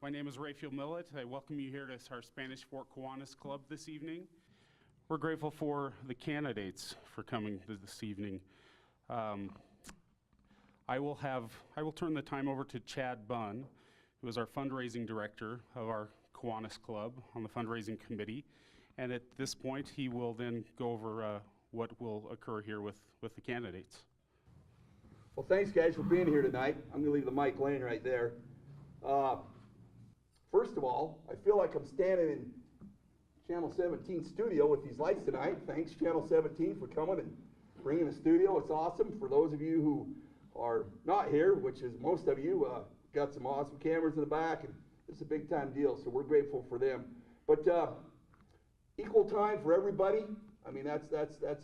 My name is Rayfield Millett. I welcome you here to our Spanish Fork Kiwanis Club this evening. We're grateful for the candidates for coming this evening. I will turn the time over to Chad Bunn, who is our fundraising director of our Kiwanis Club on the fundraising committee. And at this point, he will then go over what will occur here with the candidates. Well, thanks guys for being here tonight. I'm gonna leave the mic laying right there. First of all, I feel like I'm standing in Channel 17 studio with these lights tonight. Thanks Channel 17 for coming and bringing the studio. It's awesome. For those of you who are not here, which is most of you, got some awesome cameras in the back, and it's a big time deal, so we're grateful for them. But equal time for everybody. I mean, that's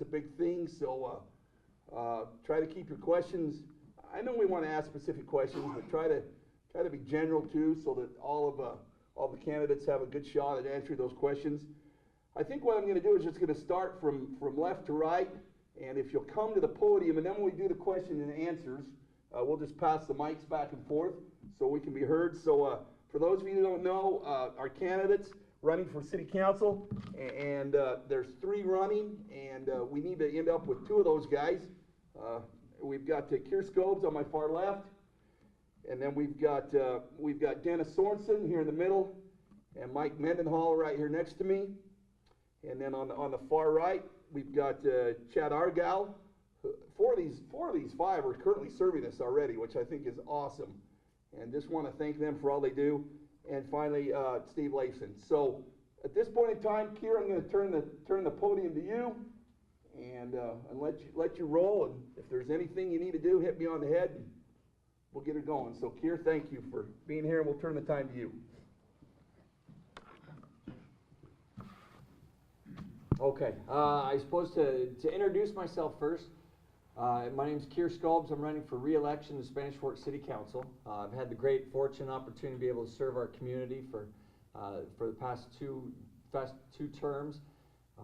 a big thing, so try to keep your questions. I know we want to ask specific questions, but try to be general too, so that all the candidates have a good shot at answering those questions. I think what I'm going to do is just going to start from left to right, and if you'll come to the podium, and then when we do the question and answers, we'll just pass the mics back and forth so we can be heard. So for those of you who don't know, our candidates running for city council, and there's 3 running, and we need to end up with 2 of those guys. We've got KEIR SCOUBES on my far left, and then we've got Dennis Sorensen here in the middle, and Mike Mendenhall right here next to me. And then on the far right, we've got Chad ARGYLE. 4 of these 5 are currently serving us already, which I think is awesome. And just want to thank them for all they do. And finally, Steve LEIFSON. So at this point in time, KEIR, I'm going to turn the podium to you, and let you roll. And if there's anything you need to do, hit me on the head, and we'll get it going. So KEIR, thank you for being here, and we'll turn the time to you. Okay, I suppose to introduce myself first, my name is KEIR SCOUBES. I'm running for re-election to Spanish Fork City Council. I've had the great fortune and opportunity to be able to serve our community for the past two terms.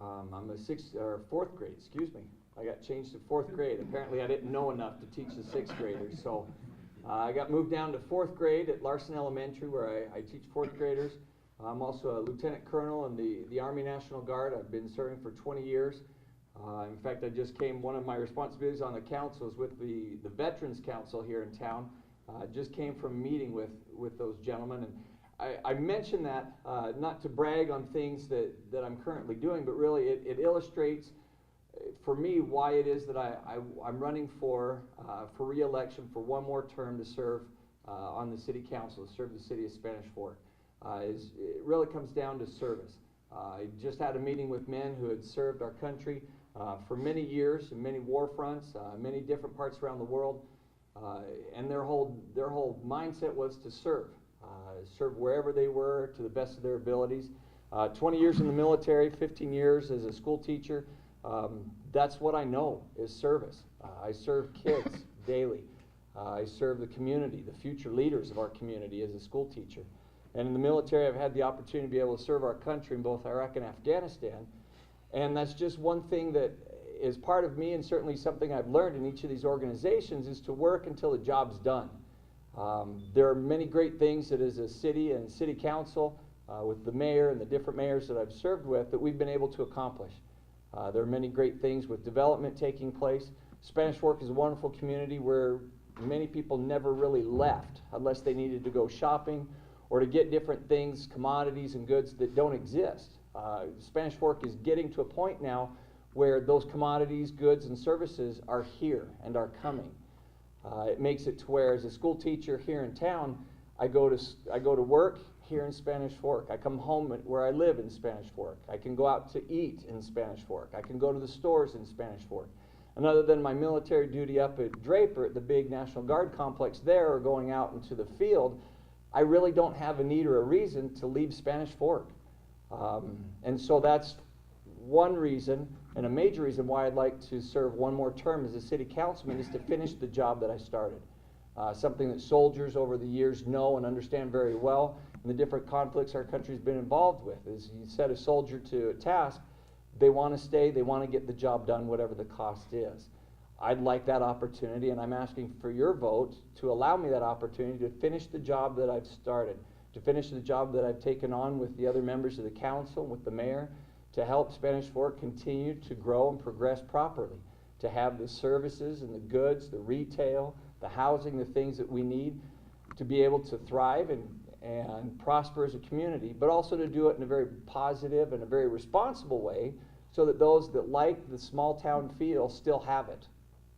I'm a 4th grade, excuse me. I got changed to 4th grade. Apparently I didn't know enough to teach the 6th graders. So I got moved down to 4th grade at Larson Elementary, where I teach 4th graders. I'm also a lieutenant colonel in the Army National Guard. I've been serving for 20 years. In fact, one of my responsibilities on the council is with the Veterans Council here in town. Just came from a meeting with those gentlemen. And I mention that not to brag on things that I'm currently doing, but really it illustrates for me why it is that I'm running for re-election for 1 more term to serve on the city council, to serve the city of Spanish Fork. It really comes down to service. I just had a meeting with men who had served our country for many years in many war fronts, many different parts around the world, and their whole mindset was to serve wherever they were to the best of their abilities. 20 years in the military, 15 years as a school teacher. That's what I know is service. I serve kids daily. I serve the community, the future leaders of our community as a school teacher. And in the military, I've had the opportunity to be able to serve our country in both Iraq and Afghanistan. And that's just one thing that is part of me, and certainly something I've learned in each of these organizations, is to work until the job's done. There are many great things that as a city and city council, with the mayor and the different mayors that I've served with, that we've been able to accomplish. There are many great things with development taking place. Spanish Fork is a wonderful community where many people never really left unless they needed to go shopping or to get different things, commodities and goods that don't exist. Spanish Fork is getting to a point now where those commodities, goods, and services are here and are coming. It makes it to where, as a school teacher here in town, I go to work here in Spanish Fork. I come home where I live in Spanish Fork. I can go out to eat in Spanish Fork. I can go to the stores in Spanish Fork. And other than my military duty up at Draper at the big National Guard complex there, or going out into the field, I really don't have a need or a reason to leave Spanish Fork. And so that's one reason, and a major reason why I'd like to serve 1 more term as a city councilman, is to finish the job that I started. Something that soldiers over the years know and understand very well, and the different conflicts our country's been involved with. As you set a soldier to a task, they want to stay, they want to get the job done, whatever the cost is. I'd like that opportunity, and I'm asking for your vote to allow me that opportunity to finish the job that I've started, to finish the job that I've taken on with the other members of the council, with the mayor, to help Spanish Fork continue to grow and progress properly, to have the services and the goods, the retail, the housing, the things that we need to be able to thrive and prosper as a community, but also to do it in a very positive and a very responsible way so that those that like the small town feel still have it.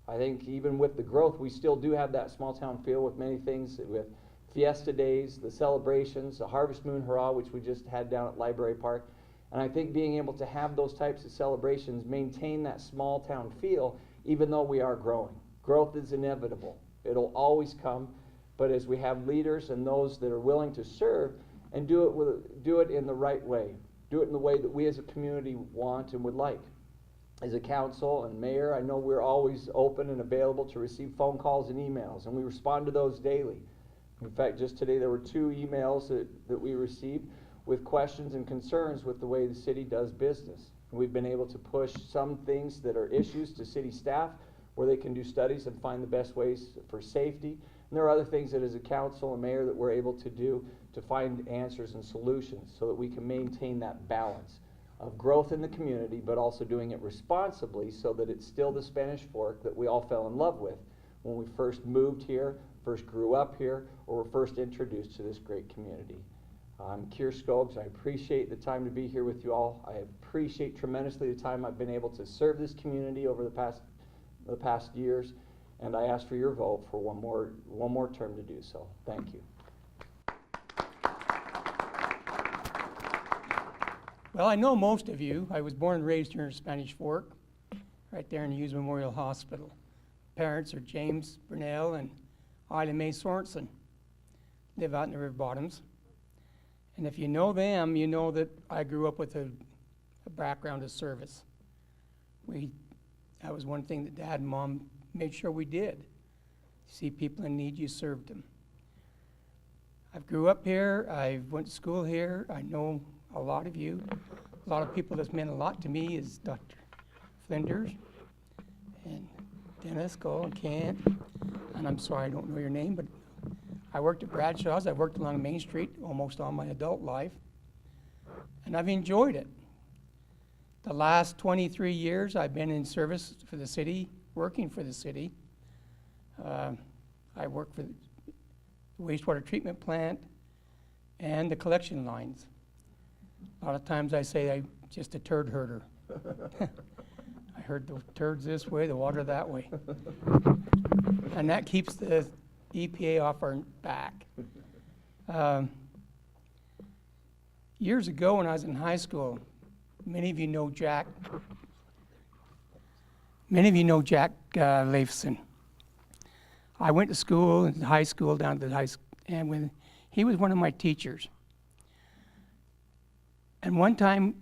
I think even with the growth, we still do have that small town feel with many things, with Fiesta Days, the celebrations, the Harvest Moon Hurrah, which we just had down at Library Park. And I think being able to have those types of celebrations maintain that small town feel, even though we are growing. Growth is inevitable. It'll always come. But as we have leaders and those that are willing to serve and do it in the right way, do it in the way that we as a community want and would like. As a council and mayor, I know we're always open and available to receive phone calls and emails, and we respond to those daily. In fact, just today there were 2 emails that we received with questions and concerns with the way the city does business. And we've been able to push some things that are issues to city staff where they can do studies and find the best ways for safety. And there are other things that as a council and mayor that we're able to do to find answers and solutions so that we can maintain that balance of growth in the community, but also doing it responsibly so that it's still the Spanish Fork that we all fell in love with when we first moved here, first grew up here, or were first introduced to this great community. I'm KEIR SCOUBES. I appreciate the time to be here with you all. I appreciate tremendously the time I've been able to serve this community over the past years, and I ask for your vote for one more term to do so. Thank you. Well, I know most of you. I was born and raised here in Spanish Fork, right there in Hughes Memorial Hospital. Parents are James Burnell and Ida Mae Sorensen. Live out in the river bottoms. And if you know them, you know that I grew up with a background of service. That was one thing that Dad and Mom made sure we did. See people in need, you served them. I grew up here. I went to school here. I know a lot of you. A lot of people that's meant a lot to me is Dr. Flinders and Dennis, Cole, and Kent. And I'm sorry I don't know your name, but I worked at Bradshaw's. I worked along Main Street almost all my adult life, and I've enjoyed it. The last 23 years I've been in service for the city, working for the city. I work for the wastewater treatment plant and the collection lines. A lot of times I say I'm just a turd herder. I herd the turds this way, the water that way. And that keeps the EPA off our back. Years ago when I was in high school, many of you know Jack LEIFSON. I went to school, in high school, down to the high school, and when he was one of my teachers. And one time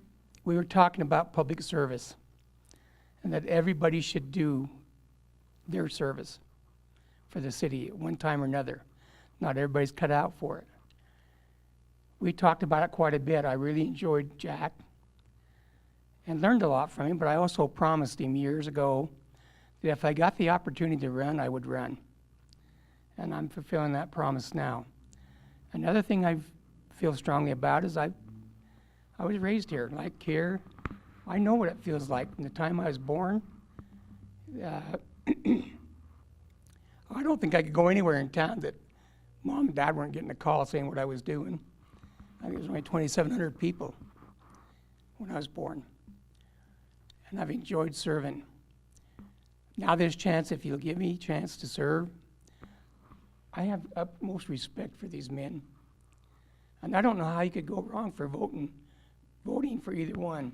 we were talking about public service and that everybody should do their service for the city at one time or another. Not everybody's cut out for it. We talked about it quite a bit. I really enjoyed Jack and learned a lot from him, but I also promised him years ago that if I got the opportunity to run, I would run. And I'm fulfilling that promise now. Another thing I feel strongly about is I was raised here, like KEIR. I know what it feels like from the time I was born. I don't think I could go anywhere in town that Mom and Dad weren't getting a call saying what I was doing. I think it was only 2,700 people when I was born. And I've enjoyed serving. Now there's chance, if you'll give me a chance to serve, I have utmost respect for these men. And I don't know how you could go wrong for voting for either one.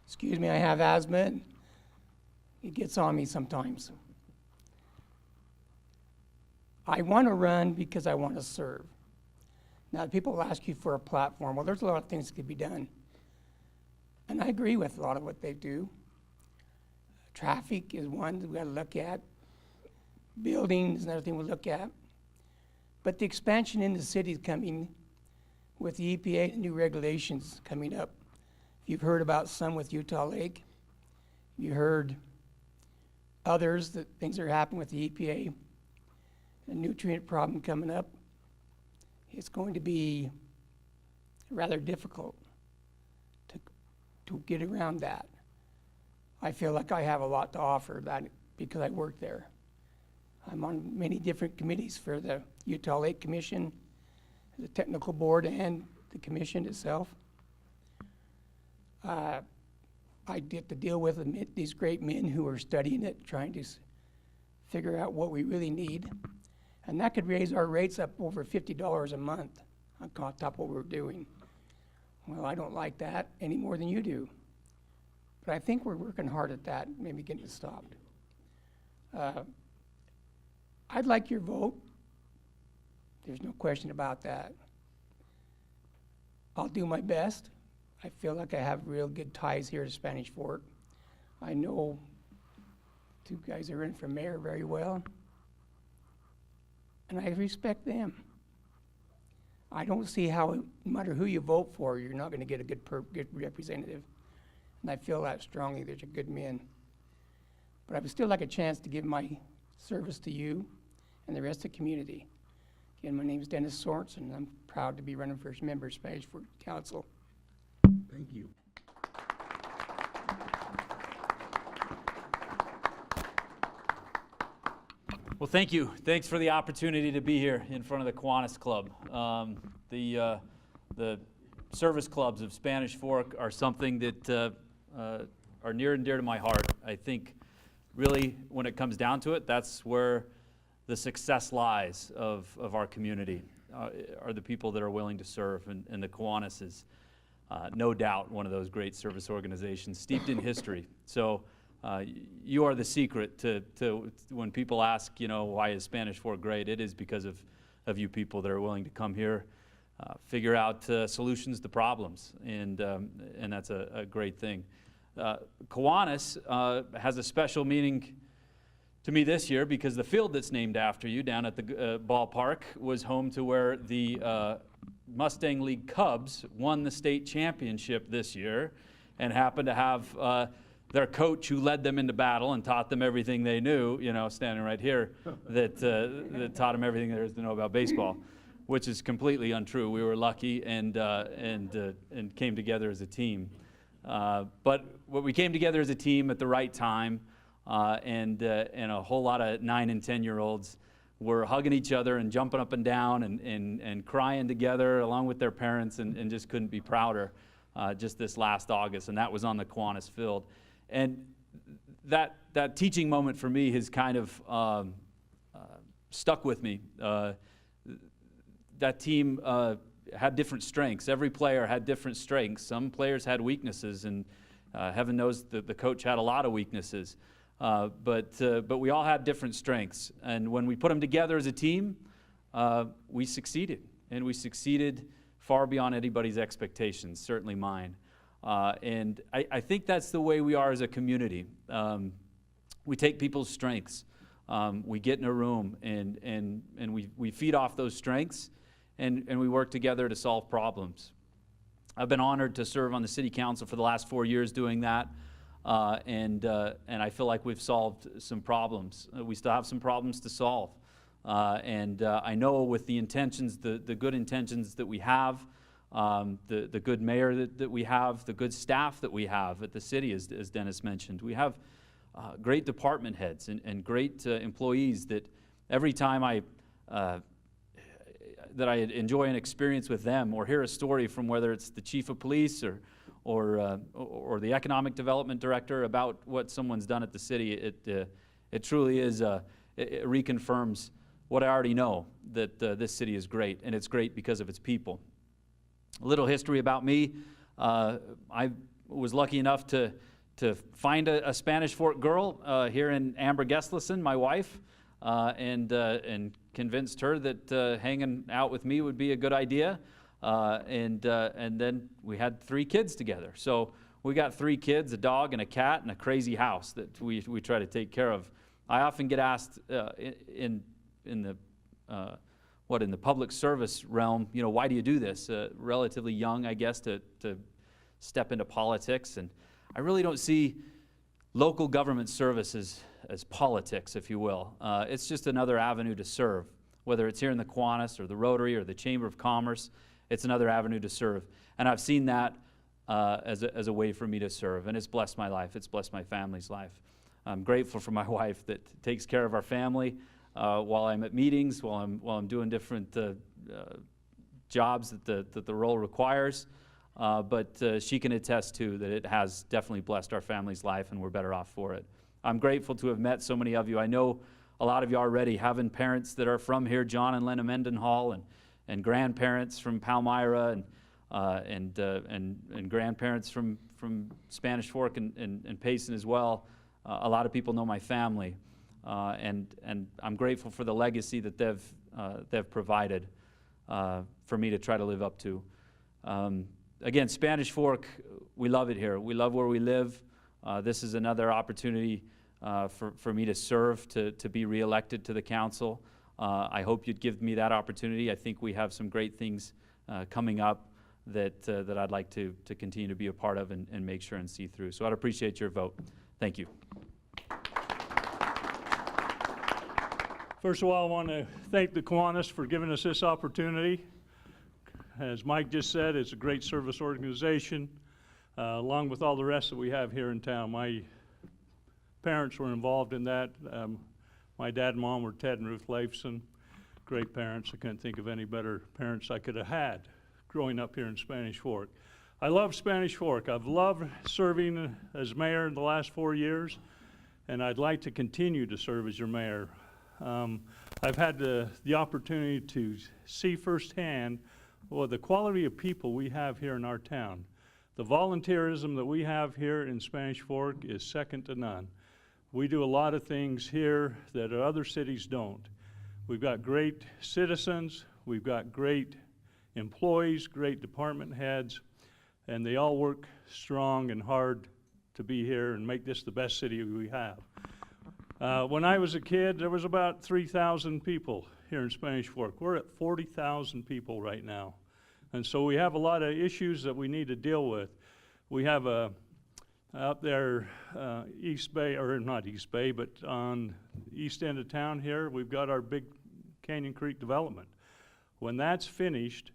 Excuse me, I have asthma. And it gets on me sometimes. I want to run because I want to serve. Now, people ask you for a platform. Well, there's a lot of things that could be done. And I agree with a lot of what they do. Traffic is one that we got to look at. Buildings is another thing we'll look at. But the expansion in the city is coming with the EPA and new regulations coming up. You've heard about some with Utah Lake. You heard others that things are happening with the EPA. the nutrient problem coming up, it's going to be rather difficult to get around that. I feel like I have a lot to offer that because I work there. I'm on many different committees for the Utah Lake Commission, the technical board, and the commission itself. I get to deal with these great men who are studying it, trying to figure out what we really need. And that could raise our rates up over $50 a month on top of what we're doing. Well, I don't like that any more than you do. But I think we're working hard at that, maybe getting it stopped. I'd like your vote. There's no question about that. I'll do my best. I feel like I have real good ties here to Spanish Fork. I know two guys are in for mayor very well, and I respect them. I don't see how, no matter who you vote for, you're not going to get a good representative. And I feel that strongly. There's a good men. But I would still like a chance to give my service to you and the rest of the community. Again, my name is Dennis Sorensen, and I'm proud to be running for member of Spanish Fork Council. Thank you. Well, thank you. Thanks for the opportunity to be here in front of the Kiwanis Club. The service clubs of Spanish Fork are something that are near and dear to my heart. I think really when it comes down to it, that's where the success lies of our community, are the people that are willing to serve, and the Kiwanis is no doubt one of those great service organizations steeped in history. So you are the secret to when people ask, you know, why is Spanish Fork great? It is because of you people that are willing to come here, figure out solutions to problems, and that's a great thing. Kiwanis has a special meaning to me this year because the field that's named after you down at the ballpark was home to where the Mustang League Cubs won the state championship this year, and happened to have their coach who led them into battle and taught them everything they knew, you know, standing right here, that taught them everything there is to know about baseball, which is completely untrue. We were lucky and came together as a team. But we came together as a team at the right time, and a whole lot of 9 and 10-year-olds were hugging each other and jumping up and down and crying together along with their parents, and just couldn't be prouder just this last August, and that was on the Kiwanis field. And that teaching moment for me has kind of stuck with me. That team had different strengths. Every player had different strengths. Some players had weaknesses, and heaven knows that the coach had a lot of weaknesses. But we all had different strengths. And when we put them together as a team, we succeeded. And we succeeded far beyond anybody's expectations, certainly mine. And I think that's the way we are as a community. We take people's strengths. We get in a room and we feed off those strengths, and we work together to solve problems. I've been honored to serve on the city council for the last 4 years doing that. And I feel like we've solved some problems. We still have some problems to solve. And I know with the intentions, the good intentions that we have, the good mayor that we have, the good staff that we have at the city, as Dennis mentioned, we have great department heads and great employees that every time that I enjoy an experience with them or hear a story from whether it's the chief of police or the economic development director about what someone's done at the city, it truly is, it reconfirms what I already know, that this city is great, and it's great because of its people. A little history about me. I was lucky enough to find a Spanish Fork girl here in Amber Gesslison, my wife, and convinced her that hanging out with me would be a good idea. And then we had 3 kids together. So we got 3 kids, a dog and a cat and a crazy house that we try to take care of. I often get asked in the public service realm, you know, why do you do this? Relatively young, I guess, to step into politics. And I really don't see local government service as politics, if you will. It's just another avenue to serve. whether it's here in the Kiwanis or the Rotary or the Chamber of Commerce. It's another avenue to serve. And I've seen that as a way for me to serve, and it's blessed my life. It's blessed my family's life. I'm grateful for my wife that takes care of our family while I'm at meetings, while I'm doing different jobs that the role requires. But she can attest to that it has definitely blessed our family's life, and we're better off for it. I'm grateful to have met so many of you. I know a lot of you already, having parents that are from here, John and Lena Mendenhall, and grandparents from Palmyra, and grandparents from Spanish Fork and Payson as well. A lot of people know my family, and I'm grateful for the legacy that they've provided for me to try to live up to. Again, Spanish Fork, we love it here. We love where we live. This is another opportunity for me to serve, to be reelected to the council. I hope you'd give me that opportunity. I think we have some great things coming up that I'd like to continue to be a part of and make sure and see through. So I'd appreciate your vote. Thank you. First of all, I want to thank the Kiwanis for giving us this opportunity. As Mike just said, it's a great service organization, along with all the rest that we have here in town. My parents were involved in that. My dad and mom were Ted and Ruth LEIFSON. Great parents. I couldn't think of any better parents I could have had growing up here in Spanish Fork. I love Spanish Fork. I've loved serving as mayor in the last 4 years, and I'd like to continue to serve as your mayor. I've had the opportunity to see firsthand the quality of people we have here in our town. The volunteerism that we have here in Spanish Fork is second to none. We do a lot of things here that other cities don't. We've got great citizens, we've got great employees, great department heads, and they all work strong and hard to be here and make this the best city we have. When I was a kid, there was about 3,000 people here in Spanish Fork. We're at 40,000 people right now. And so we have a lot of issues that we need to deal with. We have out there, East Bay, or not East Bay, but on the east end of town here, we've got our big Canyon Creek development. When that's finished,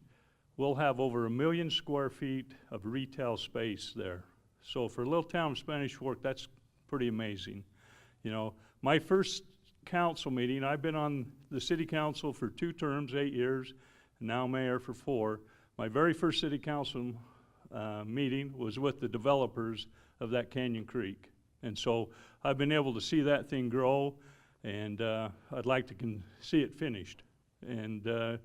we'll have over 1 million square feet of retail space there. So for a little town of Spanish Fork, that's pretty amazing. You know, my first council meeting, I've been on the city council for 2 terms, 8 years, and now mayor for 4. My very first city council meeting was with the developers of that Canyon Creek. And so I've been able to see that thing grow, and I'd like to see it finished. And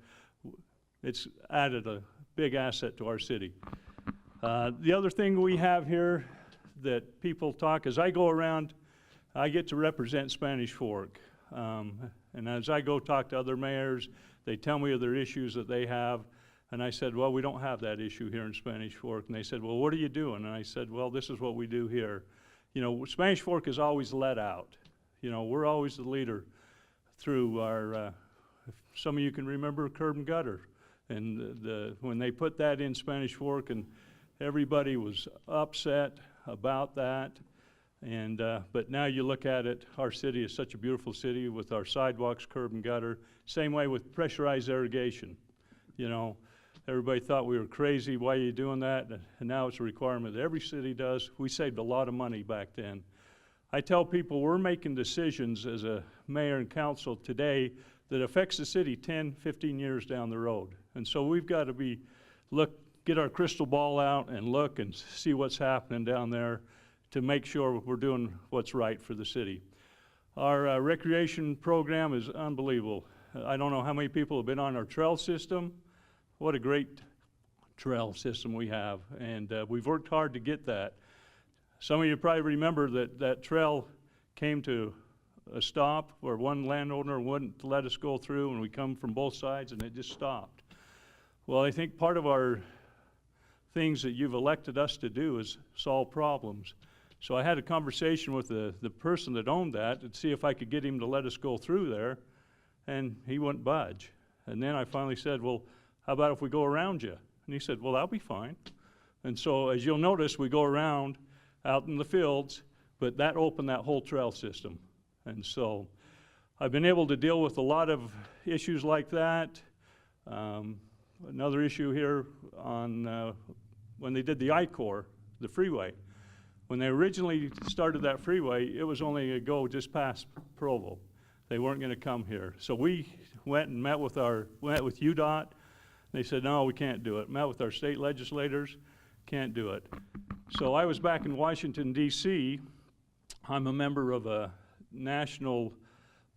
it's added a big asset to our city. The other thing we have here that people talk, as I go around, I get to represent Spanish Fork. And as I go talk to other mayors, they tell me of their issues that they have. And I said, well, we don't have that issue here in Spanish Fork. And they said, well, what are you doing? And I said, well, this is what we do here. You know, Spanish Fork is always let out. You know, we're always the leader through our, some of you can remember curb and gutter. And when they put that in Spanish Fork, and everybody was upset about that. And but now you look at it, our city is such a beautiful city with our sidewalks, curb and gutter. Same way with pressurized irrigation. You know, everybody thought we were crazy, why are you doing that? And now it's a requirement that every city does. We saved a lot of money back then. I tell people we're making decisions as a mayor and council today that affects the city 10, 15 years down the road. And so we've got to get our crystal ball out and look and see what's happening down there to make sure we're doing what's right for the city. Our recreation program is unbelievable. I don't know how many people have been on our trail system. What a great trail system we have, and we've worked hard to get that. Some of you probably remember that trail came to a stop where one landowner wouldn't let us go through, and we come from both sides and it just stopped. Well, I think part of our things that you've elected us to do is solve problems. So I had a conversation with the person that owned that to see if I could get him to let us go through there, and he wouldn't budge. And then I finally said, well, how about if we go around you? And he said, well, that'll be fine. And so as you'll notice, we go around out in the fields, but that opened that whole trail system. And so I've been able to deal with a lot of issues like that. Another issue here on when they did the I-Corps, the freeway. When they originally started that freeway, it was only a go just past Provo. They weren't going to come here. So we went and met with UDOT. They said, no, we can't do it. Met with our state legislators, can't do it. So I was back in Washington, D.C. I'm a member of a national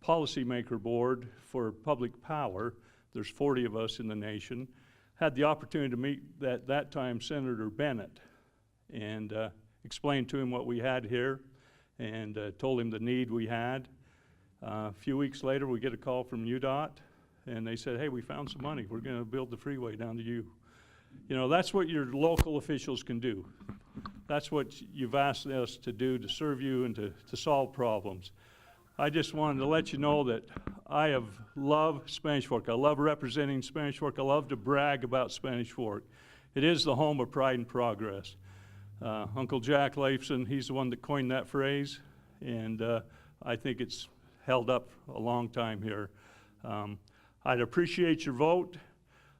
policymaker board for public power. There's 40 of us in the nation. Had the opportunity to meet at that time Senator Bennett and explained to him what we had here and told him the need we had. A few weeks later, we get a call from UDOT, and they said, hey, we found some money. We're going to build the freeway down to you. You know, that's what your local officials can do. That's what you've asked us to do, to serve you and to solve problems. I just wanted to let you know that I have loved Spanish Fork. I love representing Spanish Fork. I love to brag about Spanish Fork. It is the home of pride and progress. Uncle Jack LEIFSON, he's the one that coined that phrase, and I think it's held up a long time here. I'd appreciate your vote.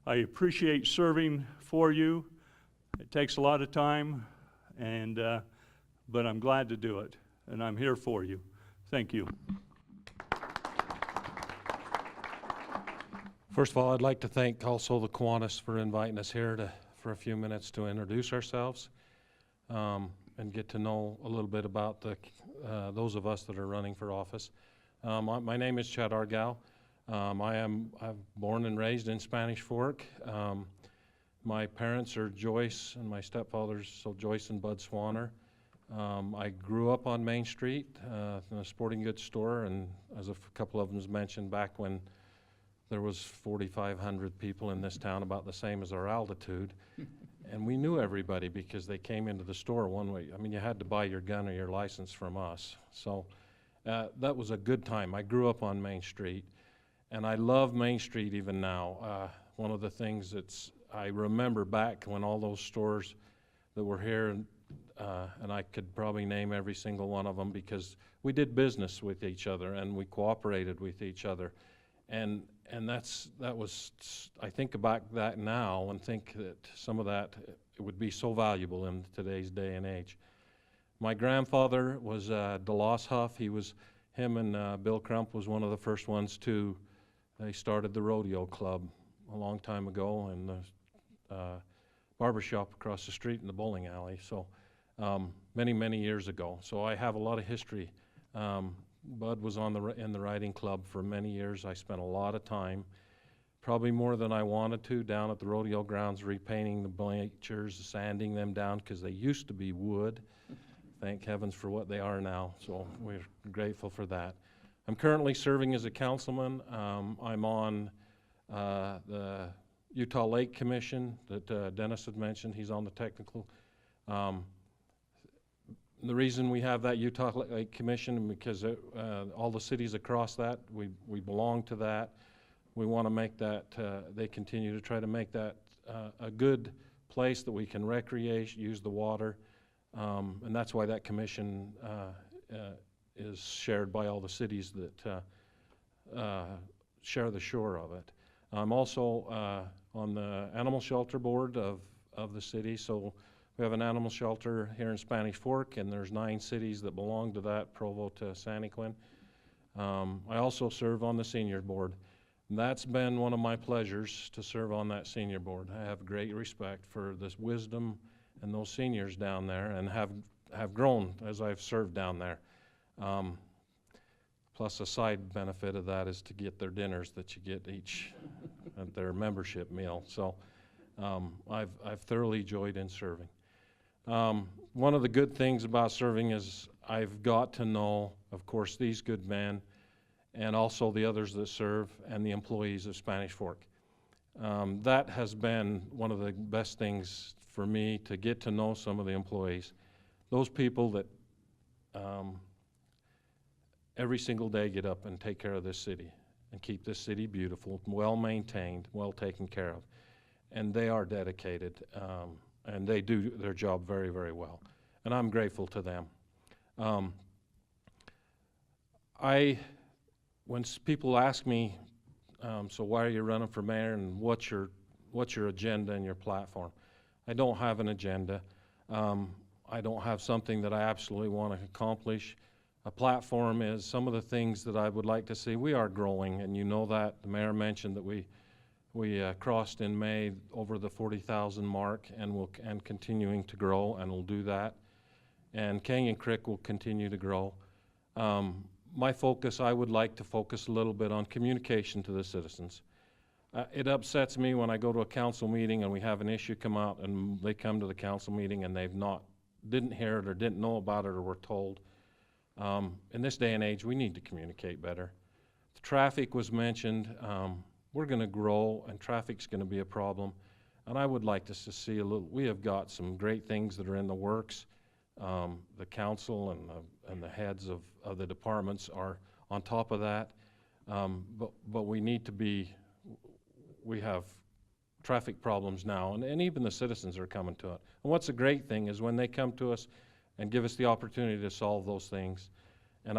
I appreciate serving for you. It takes a lot of time, and but I'm glad to do it, and I'm here for you. Thank you. First of all, I'd like to thank also the Kiwanis for inviting us here for a few minutes to introduce ourselves and get to know a little bit about those of us that are running for office. My name is Chad ARGYLE. I'm born and raised in Spanish Fork. My parents are Joyce and my stepfather's Joyce and Bud Swanner. I grew up on Main Street in a sporting goods store, and as a couple of them mentioned, back when there was 4,500 people in this town, about the same as our altitude. And we knew everybody because they came into the store one way. I mean, you had to buy your gun or your license from us. So that was a good time. I grew up on Main Street, and I love Main Street even now. One of the things I remember back when all those stores that were here, and I could probably name every single one of them because we did business with each other and we cooperated with each other. And that was, I think about that now and think that some of that it would be so valuable in today's day and age. My grandfather was DeLoss Huff. Him and Bill Crump was one of the first ones they started the rodeo club a long time ago in the barber shop across the street in the bowling alley. So many, many years ago. So I have a lot of history. Bud was in the riding club for many years. I spent a lot of time, probably more than I wanted to, down at the rodeo grounds repainting the bleachers, sanding them down because they used to be wood. Thank heavens for what they are now. So we're grateful for that. I'm currently serving as a councilman. I'm on the Utah Lake Commission that Dennis had mentioned. He's on the technical. The reason we have that Utah Lake Commission because all the cities across that, we belong to that. We want to make that, they continue to try to make that a good place that we can recreate, use the water, and that's why that commission is shared by all the cities that share the shore of it. I'm also on the animal shelter board of the city, so we have an animal shelter here in Spanish Fork, and there's 9 cities that belong to that, Provo to Santaquin. I also serve on the senior board. And that's been one of my pleasures to serve on that senior board. I have great respect for this wisdom and those seniors down there, and have grown as I've served down there. Plus a side benefit of that is to get their dinners that you get each at their membership meal. So I've thoroughly enjoyed in serving. One of the good things about serving is I've got to know, of course, these good men and also the others that serve and the employees of Spanish Fork. That has been one of the best things for me, to get to know some of the employees. Those people that every single day get up and take care of this city and keep this city beautiful, well maintained, well taken care of. And they are dedicated. And they do their job very, very well. And I'm grateful to them. I when people ask me, so why are you running for mayor and what's your agenda and your platform? I don't have an agenda. I don't have something that I absolutely want to accomplish. A platform is some of the things that I would like to see. We are growing, and you know that. The mayor mentioned that we crossed in May over the 40,000 mark, and continuing to grow, and we'll do that. And Canyon Creek will continue to grow. My focus, I would like to focus a little bit on communication to the citizens. It upsets me when I go to a council meeting and we have an issue come out and they come to the council meeting and didn't hear it or didn't know about it or were told. In this day and age, we need to communicate better. The traffic was mentioned. We're going to grow and traffic's going to be a problem. And I would like us to see a little, we have got some great things that are in the works. The council and the heads of the departments are on top of that. But we need to be, we have traffic problems now, and even the citizens are coming to it. And what's a great thing is when they come to us and give us the opportunity to solve those things, and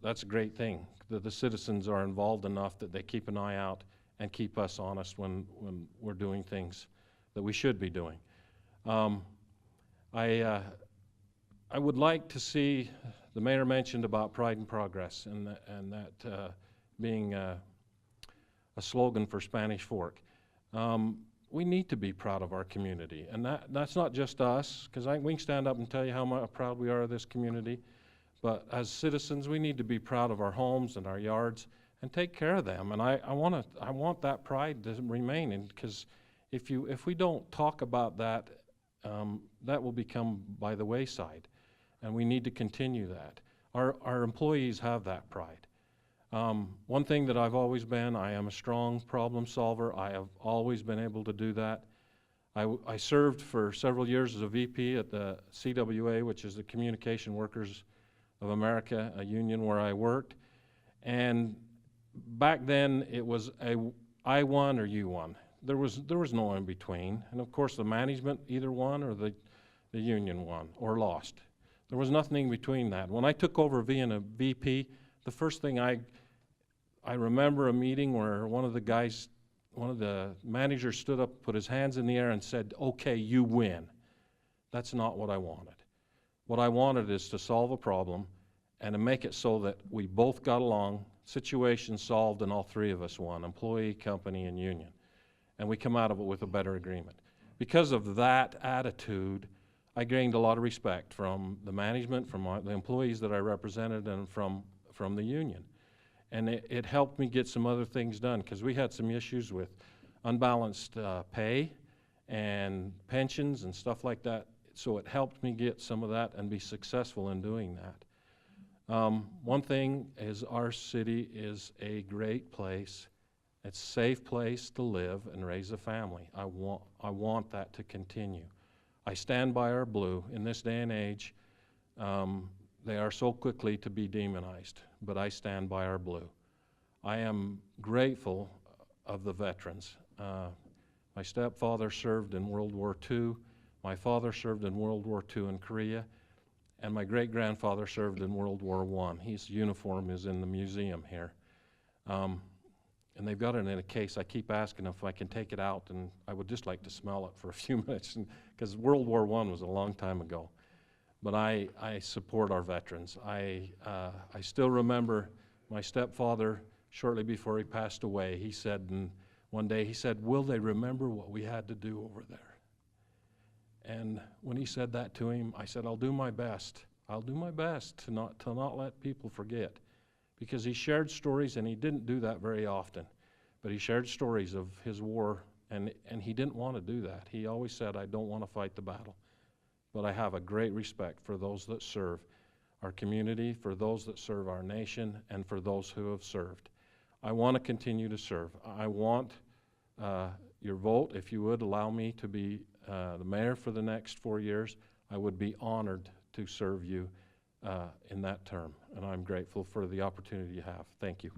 that's a great thing, that the citizens are involved enough that they keep an eye out and keep us honest when we're doing things that we should be doing. I would like to see, the mayor mentioned about pride and progress, and that being a slogan for Spanish Fork. We need to be proud of our community, and that's not just us, because we can stand up and tell you how proud we are of this community, but as citizens, we need to be proud of our homes and our yards and take care of them. And I want that pride to remain, because if we don't talk about that, that will become by the wayside, and we need to continue that. Our employees have that pride. One thing that I've always been, I am a strong problem solver. I have always been able to do that. I served for several years as a VP at the CWA, which is the Communication Workers of America, a union where I worked. And back then it was I won or you won. There was no in between. And of course the management either won or the union won or lost. There was nothing in between that. When I took over being a VP, the first thing I remember a meeting where one of the managers stood up, put his hands in the air and said, "Okay, you win." That's not what I wanted. What I wanted is to solve a problem and to make it so that we both got along, situation solved, and all three of us won, employee, company, and union. And we come out of it with a better agreement. Because of that attitude, I gained a lot of respect from the management, from the employees that I represented, and from the union. And it helped me get some other things done, because we had some issues with unbalanced pay and pensions and stuff like that. So it helped me get some of that and be successful in doing that. One thing is our city is a great place. It's a safe place to live and raise a family. I want that to continue. I stand by our blue. In this day and age, they are so quickly to be demonized, but I stand by our blue. I am grateful of the veterans. My stepfather served in World War II. My father served in World War II in Korea, and my great-grandfather served in World War I. His uniform is in the museum here. And they've got it in a case. I keep asking if I can take it out, and I would just like to smell it for a few minutes, because World War I was a long time ago. But I support our veterans. I still remember my stepfather, shortly before he passed away, he said, one day he said, "Will they remember what we had to do over there?" And when he said that to him, I said, I'll do my best. I'll do my best to not let people forget. Because he shared stories, and he didn't do that very often. But he shared stories of his war, and he didn't want to do that. He always said, I don't want to fight the battle. But I have a great respect for those that serve our community, for those that serve our nation, and for those who have served. I want to continue to serve. I want your vote. If you would allow me to be the mayor for the next 4 years, I would be honored to serve you in that term. And I'm grateful for the opportunity you have. Thank you.